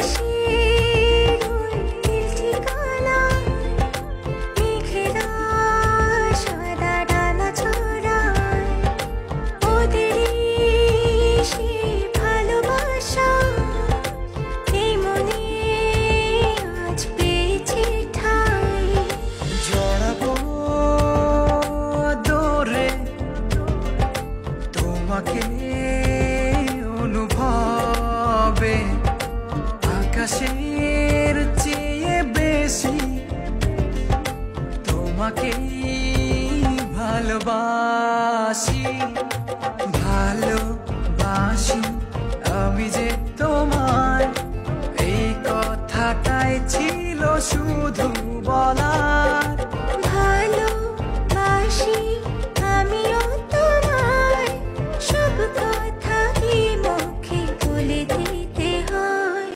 আকাশের ওই নীল ঠিকানায় মেঘেরা সাদা ডানা ছড়ায়, ওদেরই সেই ভালোবাসা এই মনে আজ পেয়েছে ঠাঁই। জড়াবো দৌড়ে তোমাকে অনুভবে, আকাশের চেয়ে বেশি তোমাকেই ভালোবাসি। ভালোবাসি আমি যে তোমায়, এই কথাটাই ছিল শুধু বলার।